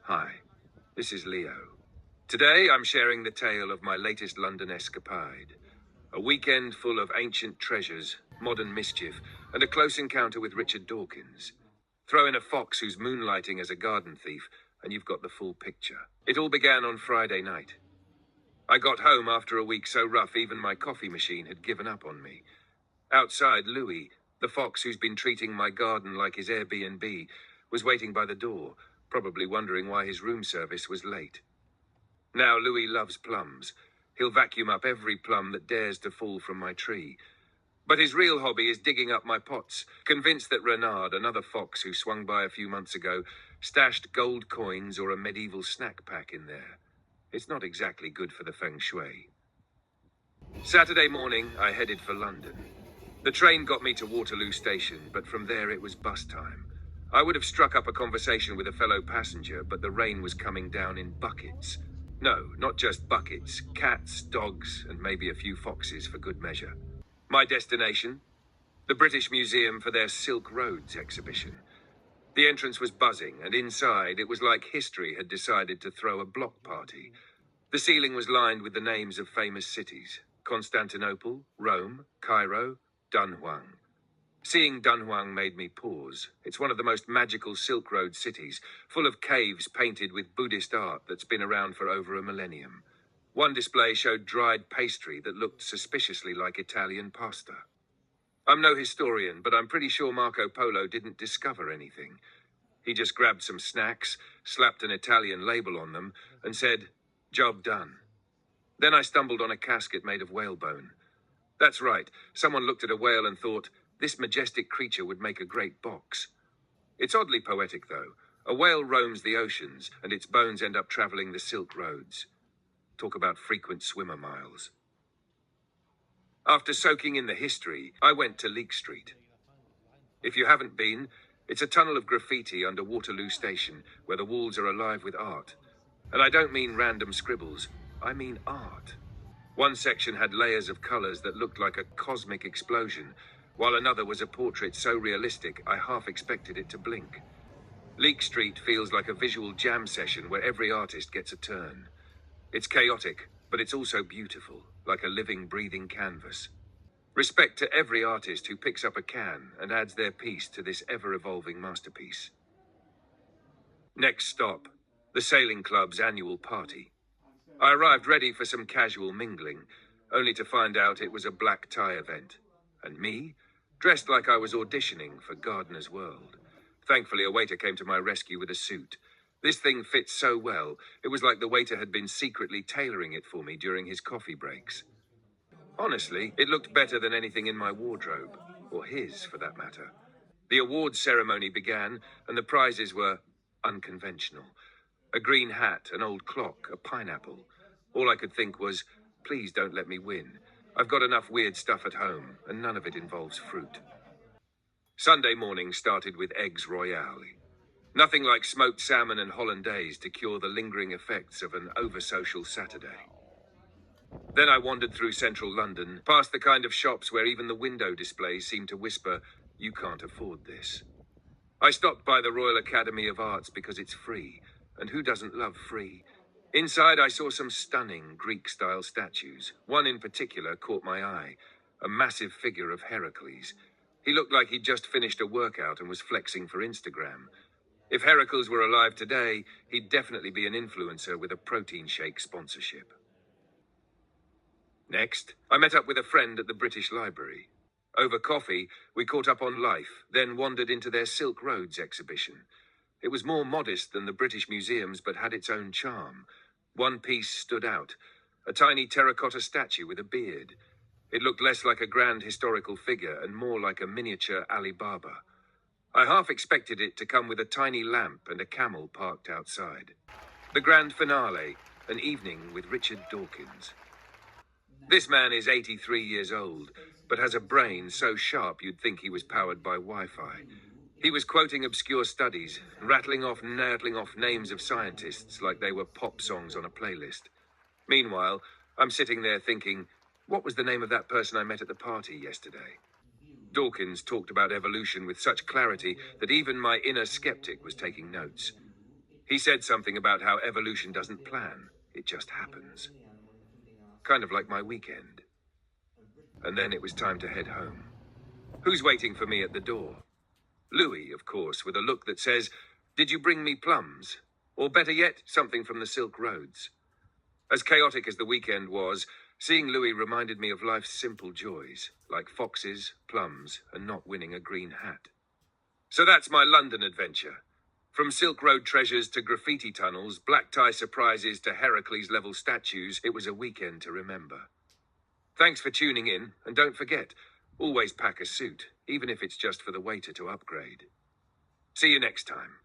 Hi, this is Leo. Today I'm sharing the tale of my latest London escapade. A weekend full of ancient treasures, modern mischief, and a close encounter with Richard Dawkins. Throw in a fox who's moonlighting as a garden thief, and you've got the full picture. It all began on Friday night. I got home after a week so rough even my coffee machine had given up on me. Outside, Louis, the fox who's been treating my garden like his Airbnb, was waiting by the door, probably wondering why his room service was late. Now Louis loves plums. He'll vacuum up every plum that dares to fall from my tree. But his real hobby is digging up my pots, convinced that Renard, another fox who swung by a few months ago, stashed gold coins or a medieval snack pack in there. It's not exactly good for the feng shui. Saturday morning, I headed for London. The train got me to Waterloo Station, but from there it was bus time. I would have struck up a conversation with a fellow passenger, but the rain was coming down in buckets. No, not just buckets, cats, dogs, and maybe a few foxes for good measure. My destination? The British Museum for their Silk Roads exhibition. The entrance was buzzing, and inside it was like history had decided to throw a block party. The ceiling was lined with the names of famous cities: Constantinople, Rome, Cairo, Dunhuang. Seeing Dunhuang made me pause. It's one of the most magical Silk Road cities, full of caves painted with Buddhist art that's been around for over a millennium. One display showed dried pastry that looked suspiciously like Italian pasta. I'm no historian, but I'm pretty sure Marco Polo didn't discover anything. He just grabbed some snacks, slapped an Italian label on them, and said, "Job done." Then I stumbled on a casket made of whalebone. That's right, someone looked at a whale and thought, this majestic creature would make a great box. It's oddly poetic, though. A whale roams the oceans, and its bones end up traveling the Silk Roads. Talk about frequent swimmer miles. After soaking in the history, I went to Leek Street. If you haven't been, it's a tunnel of graffiti under Waterloo Station, where the walls are alive with art. And I don't mean random scribbles, I mean art. One section had layers of colours that looked like a cosmic explosion, while another was a portrait so realistic I half expected it to blink. Leek Street feels like a visual jam session where every artist gets a turn. It's chaotic, but it's also beautiful, like a living, breathing canvas. Respect to every artist who picks up a can and adds their piece to this ever-evolving masterpiece. Next stop, the Sailing Club's annual party. I arrived ready for some casual mingling, only to find out it was a black tie event. And me, dressed like I was auditioning for Gardener's World. Thankfully, a waiter came to my rescue with a suit. This thing fit so well, it was like the waiter had been secretly tailoring it for me during his coffee breaks. Honestly, it looked better than anything in my wardrobe, or his, for that matter. The awards ceremony began, and the prizes were unconventional. A green hat, an old clock, a pineapple. All I could think was, please don't let me win. I've got enough weird stuff at home, and none of it involves fruit. Sunday morning started with eggs royale. Nothing like smoked salmon and hollandaise to cure the lingering effects of an over-social Saturday. Then I wandered through central London, past the kind of shops where even the window displays seem to whisper, you can't afford this. I stopped by the Royal Academy of Arts because it's free, and who doesn't love free? Inside I saw some stunning Greek-style statues. One in particular caught my eye, a massive figure of Heracles. He looked like he'd just finished a workout and was flexing for Instagram. If Heracles were alive today, he'd definitely be an influencer with a protein shake sponsorship. Next, I met up with a friend at the British Library. Over coffee, we caught up on life, then wandered into their Silk Roads exhibition. It was more modest than the British Museum's, but had its own charm. One piece stood out, a tiny terracotta statue with a beard. It looked less like a grand historical figure and more like a miniature Alibaba. I half expected it to come with a tiny lamp and a camel parked outside. The grand finale, an evening with Richard Dawkins. This man is 83 years old, but has a brain so sharp you'd think he was powered by Wi-Fi. He was quoting obscure studies, rattling off names of scientists like they were pop songs on a playlist. Meanwhile, I'm sitting there thinking, what was the name of that person I met at the party yesterday? Dawkins talked about evolution with such clarity that even my inner skeptic was taking notes. He said something about how evolution doesn't plan, it just happens. Kind of like my weekend. And then it was time to head home. Who's waiting for me at the door? Louis, of course, with a look that says, "Did you bring me plums?" Or better yet, something from the Silk Roads. As chaotic as the weekend was, seeing Louis reminded me of life's simple joys, like foxes, plums, and not winning a green hat. So that's my London adventure. From Silk Road treasures to graffiti tunnels, black tie surprises to Heracles-level statues, it was a weekend to remember. Thanks for tuning in, and don't forget, always pack a suit, even if it's just for the waiter to upgrade. See you next time.